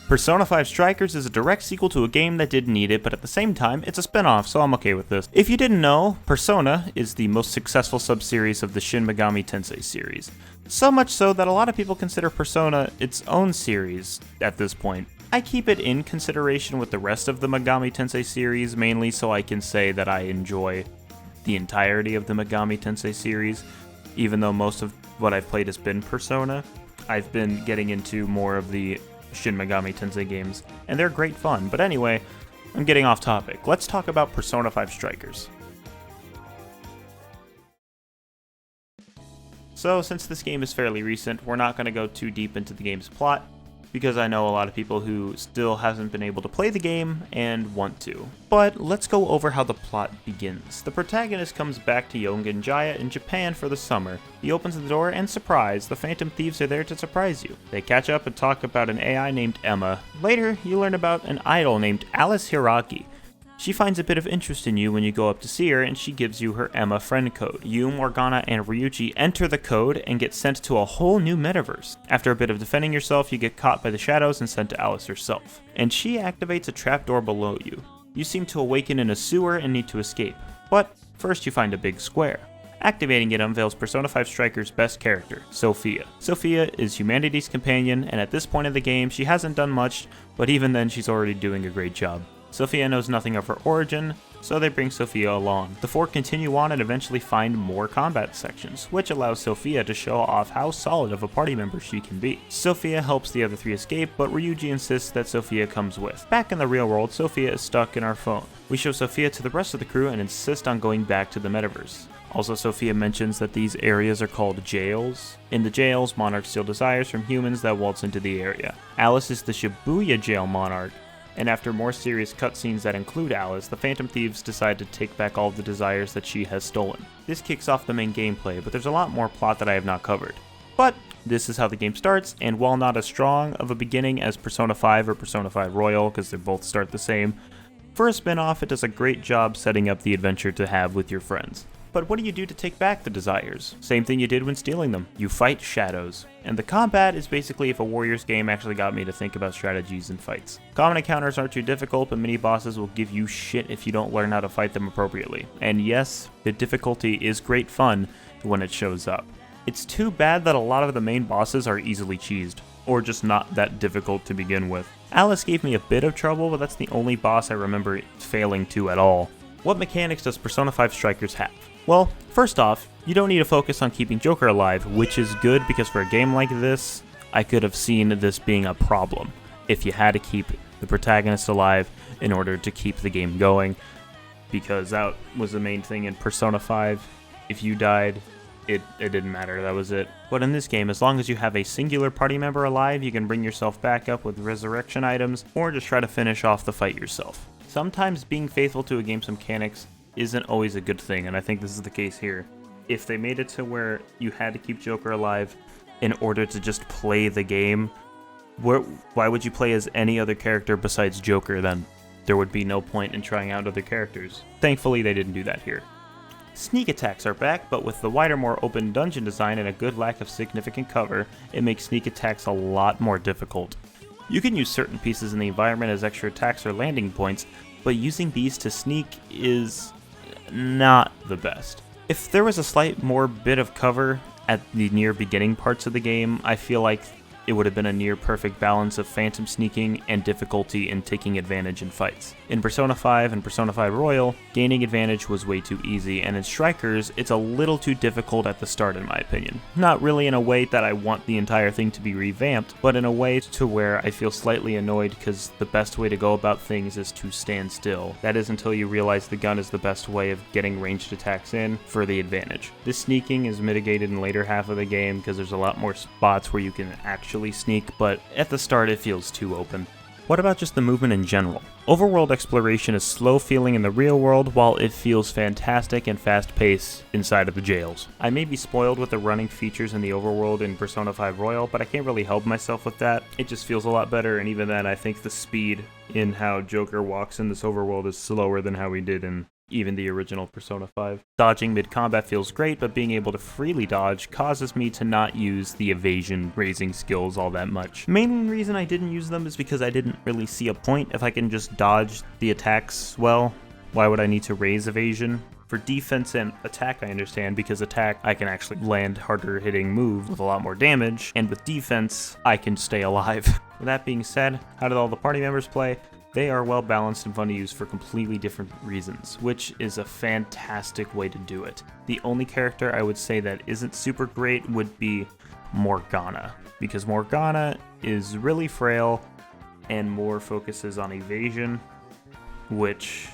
Persona 5 Strikers is a direct sequel to a game that didn't need it, but at the same time, it's a spin-off, so I'm okay with this. If you didn't know, Persona is the most successful sub-series of the Shin Megami Tensei series. So much so that a lot of people consider Persona its own series at this point. I keep it in consideration with the rest of the Megami Tensei series, mainly so I can say that I enjoy the entirety of the Megami Tensei series. Even though most of what I've played has been Persona, I've been getting into more of the Shin Megami Tensei games, and they're great fun. But anyway, I'm getting off topic. Let's talk about Persona 5 Strikers. So, since this game is fairly recent, we're not going to go too deep into the game's plot, because I know a lot of people who still haven't been able to play the game and want to. But let's go over how the plot begins. The protagonist comes back to Yongan-Jaya in Japan for the summer. He opens the door and surprise, the Phantom Thieves are there to surprise you. They catch up and talk about an AI named Emma. Later, you learn about an idol named Alice Hiraki. She finds a bit of interest in you when you go up to see her, and she gives you her Emma friend code. You, Morgana, and Ryuji enter the code and get sent to a whole new metaverse. After a bit of defending yourself, you get caught by the shadows and sent to Alice herself. And she activates a trapdoor below you. You seem to awaken in a sewer and need to escape. But first you find a big square. Activating it unveils Persona 5 Strikers' best character, Sophia. Sophia is humanity's companion, and at this point of the game, she hasn't done much, but even then she's already doing a great job. Sophia knows nothing of her origin, so they bring Sophia along. The four continue on and eventually find more combat sections, which allows Sophia to show off how solid of a party member she can be. Sophia helps the other three escape, but Ryuji insists that Sophia comes with. Back in the real world, Sophia is stuck in our phone. We show Sophia to the rest of the crew and insist on going back to the metaverse. Also, Sophia mentions that these areas are called jails. In the jails, monarchs steal desires from humans that waltz into the area. Alice is the Shibuya jail monarch, and after more serious cutscenes that include Alice, the Phantom Thieves decide to take back all of the desires that she has stolen. This kicks off the main gameplay, but there's a lot more plot that I have not covered. But this is how the game starts, and while not as strong of a beginning as Persona 5 or Persona 5 Royal, because they both start the same, for a spin-off it does a great job setting up the adventure to have with your friends. But what do you do to take back the desires? Same thing you did when stealing them. You fight shadows. And the combat is basically if a Warriors game actually got me to think about strategies and fights. Common encounters aren't too difficult, but mini bosses will give you shit if you don't learn how to fight them appropriately. And yes, the difficulty is great fun when it shows up. It's too bad that a lot of the main bosses are easily cheesed, or just not that difficult to begin with. Alice gave me a bit of trouble, but that's the only boss I remember failing to at all. What mechanics does Persona 5 Strikers have? Well, first off, you don't need to focus on keeping Joker alive, which is good because for a game like this, I could have seen this being a problem if you had to keep the protagonist alive in order to keep the game going, because that was the main thing in Persona 5. If you died, it didn't matter, that was it. But in this game, as long as you have a singular party member alive, you can bring yourself back up with resurrection items, or just try to finish off the fight yourself. Sometimes being faithful to a game's mechanics isn't always a good thing, and I think this is the case here. If they made it to where you had to keep Joker alive in order to just play the game, why would you play as any other character besides Joker then? There would be no point in trying out other characters. Thankfully, they didn't do that here. Sneak attacks are back, but with the wider, more open dungeon design and a good lack of significant cover, it makes sneak attacks a lot more difficult. You can use certain pieces in the environment as extra attacks or landing points, but using these to sneak is not the best. If there was a slight more bit of cover at the near beginning parts of the game, I feel like it would have been a near perfect balance of phantom sneaking and difficulty in taking advantage in fights. In Persona 5 and Persona 5 Royal, gaining advantage was way too easy, and in Strikers, it's a little too difficult at the start in my opinion. Not really in a way that I want the entire thing to be revamped, but in a way to where I feel slightly annoyed because the best way to go about things is to stand still. That is until you realize the gun is the best way of getting ranged attacks in for the advantage. This sneaking is mitigated in the later half of the game because there's a lot more spots where you can actually sneak, but at the start it feels too open. What about just the movement in general? Overworld exploration is slow feeling in the real world, while it feels fantastic and fast-paced inside of the jails. I may be spoiled with the running features in the overworld in Persona 5 Royal, but I can't really help myself with that. It just feels a lot better, and even then I think the speed in how Joker walks in this overworld is slower than how he did in even the original Persona 5. Dodging mid-combat feels great, but being able to freely dodge causes me to not use the evasion raising skills all that much. Main reason I didn't use them is because I didn't really see a point. If I can just dodge the attacks well, why would I need to raise evasion? For defense and attack, I understand, because attack, I can actually land harder hitting moves with a lot more damage, and with defense, I can stay alive. With that being said, how did all the party members play? They are well balanced and fun to use for completely different reasons, which is a fantastic way to do it. The only character I would say that isn't super great would be Morgana, because Morgana is really frail and more focuses on evasion, which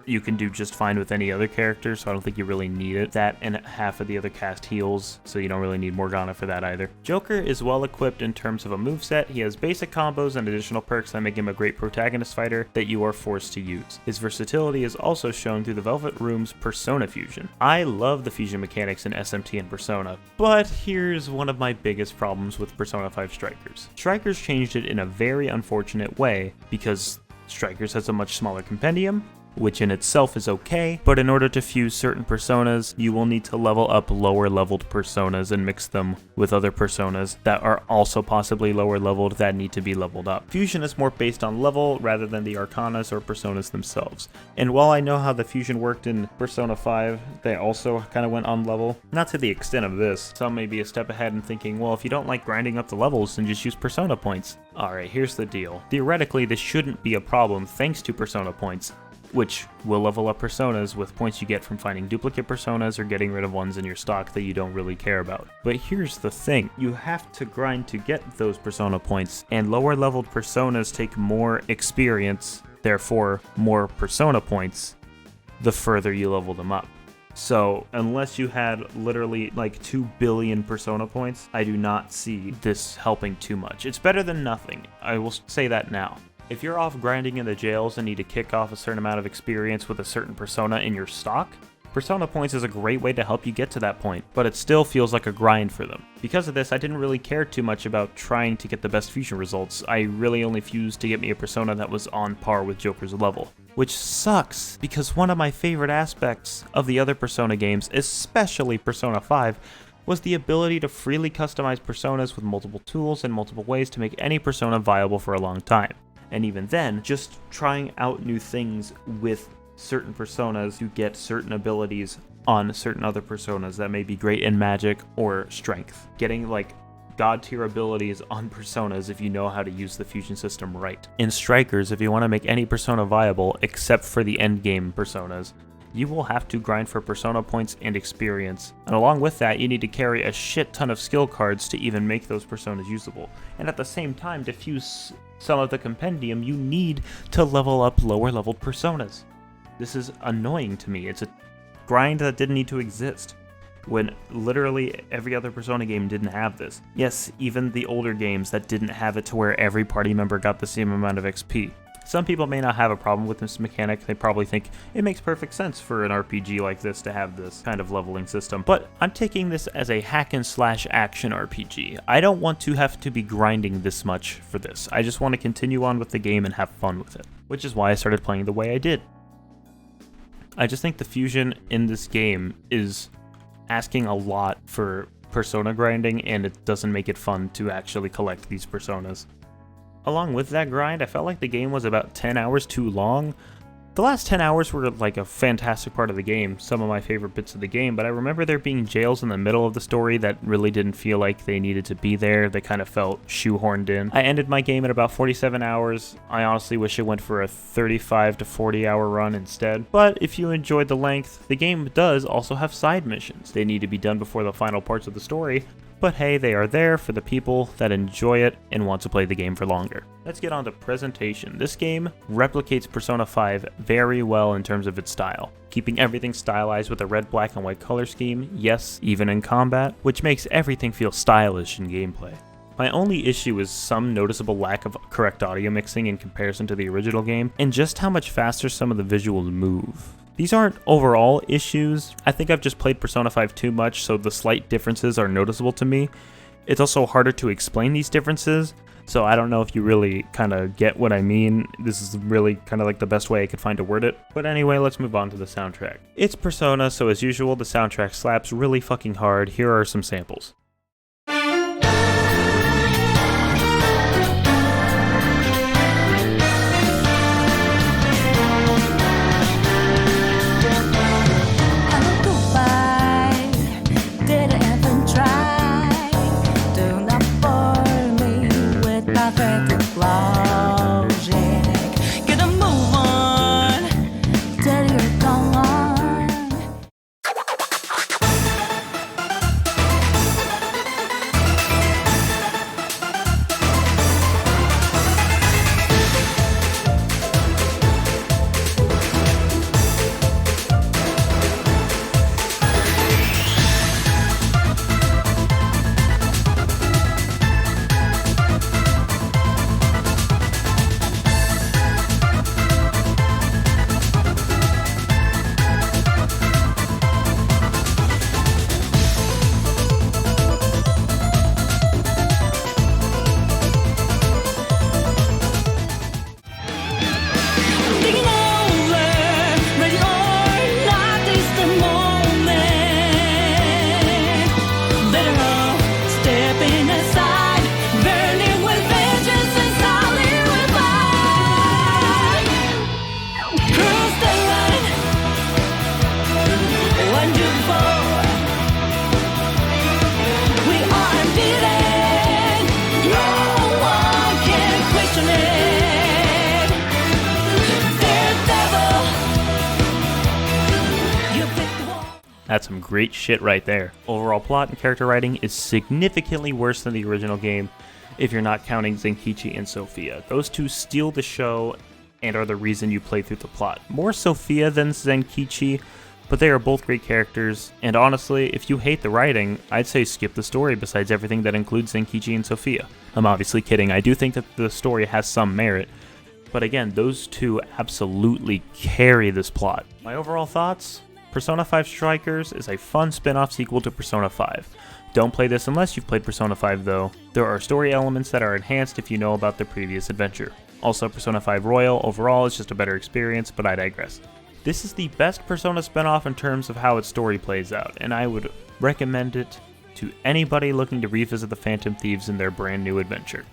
you can do just fine with any other character, so I don't think you really need it. That and half of the other cast heals, so you don't really need Morgana for that either. Joker is well equipped in terms of a moveset. He has basic combos and additional perks that make him a great protagonist fighter that you are forced to use. His versatility is also shown through the Velvet Room's Persona fusion. I love the fusion mechanics in SMT and Persona, but here's one of my biggest problems with Persona 5 Strikers. Strikers changed it in a very unfortunate way because Strikers has a much smaller compendium, which in itself is okay, but in order to fuse certain personas, you will need to level up lower leveled personas and mix them with other personas that are also possibly lower leveled that need to be leveled up. Fusion is more based on level rather than the arcanas or personas themselves. And while I know how the fusion worked in Persona 5, they also kind of went on level. Not to the extent of this. Some may be a step ahead and thinking, well, if you don't like grinding up the levels, then just use Persona points. Alright, here's the deal. Theoretically, this shouldn't be a problem thanks to Persona points, which will level up personas with points you get from finding duplicate personas or getting rid of ones in your stock that you don't really care about. But here's the thing, you have to grind to get those persona points, and lower leveled personas take more experience, therefore more persona points, the further you level them up. So unless you had literally like 2 billion persona points, I do not see this helping too much. It's better than nothing, I will say that now. If you're off grinding in the jails and need to kick off a certain amount of experience with a certain persona in your stock, Persona points is a great way to help you get to that point, but it still feels like a grind for them. Because of this, I didn't really care too much about trying to get the best fusion results. I really only fused to get me a persona that was on par with Joker's level. Which sucks, because one of my favorite aspects of the other Persona games, especially Persona 5, was the ability to freely customize personas with multiple tools and multiple ways to make any persona viable for a long time. And even then, just trying out new things with certain personas to get certain abilities on certain other personas that may be great in magic or strength. Getting like god tier abilities on personas if you know how to use the fusion system right. In Strikers, if you want to make any persona viable except for the endgame personas, you will have to grind for persona points and experience. And along with that, you need to carry a shit ton of skill cards to even make those personas usable. And at the same time, to fuse some of the compendium, you need to level up lower leveled personas. This is annoying to me. It's a grind that didn't need to exist, when literally every other Persona game didn't have this. Yes, even the older games that didn't have it to where every party member got the same amount of XP. Some people may not have a problem with this mechanic. They probably think it makes perfect sense for an RPG like this to have this kind of leveling system. But I'm taking this as a hack and slash action RPG. I don't want to have to be grinding this much for this. I just want to continue on with the game and have fun with it, which is why I started playing the way I did. I just think the fusion in this game is asking a lot for persona grinding, and it doesn't make it fun to actually collect these personas. Along with that grind, I felt like the game was about 10 hours too long. The last 10 hours were like a fantastic part of the game, some of my favorite bits of the game, but I remember there being jails in the middle of the story that really didn't feel like they needed to be there. They kind of felt shoehorned in. I ended my game at about 47 hours. I honestly wish it went for a 35 to 40 hour run instead, but if you enjoyed the length, the game does also have side missions. They need to be done before the final parts of the story, but hey, they are there for the people that enjoy it and want to play the game for longer. Let's get on to presentation. This game replicates Persona 5 very well in terms of its style, keeping everything stylized with a red, black, and white color scheme, yes, even in combat, which makes everything feel stylish in gameplay. My only issue is some noticeable lack of correct audio mixing in comparison to the original game, and just how much faster some of the visuals move. These aren't overall issues. I think I've just played Persona 5 too much, so the slight differences are noticeable to me. It's also harder to explain these differences, So I don't know if you really kind of get what I mean. This is really kind of like the best way I could find to word it. But anyway, let's move on to the soundtrack. It's Persona, so as usual, the soundtrack slaps really fucking hard. Here are some samples. That's some great shit right there. Overall plot and character writing is significantly worse than the original game if you're not counting Zenkichi and Sophia. Those two steal the show and are the reason you play through the plot. More Sophia than Zenkichi, but they are both great characters, and honestly, if you hate the writing, I'd say skip the story besides everything that includes Zenkichi and Sophia. I'm obviously kidding, I do think that the story has some merit, but again, those two absolutely carry this plot. My overall thoughts? Persona 5 Strikers is a fun spin-off sequel to Persona 5. Don't play this unless you've played Persona 5 though. There are story elements that are enhanced if you know about the previous adventure. Also, Persona 5 Royal overall is just a better experience, but I digress. This is the best Persona spin-off in terms of how its story plays out, and I would recommend it to anybody looking to revisit the Phantom Thieves in their brand new adventure.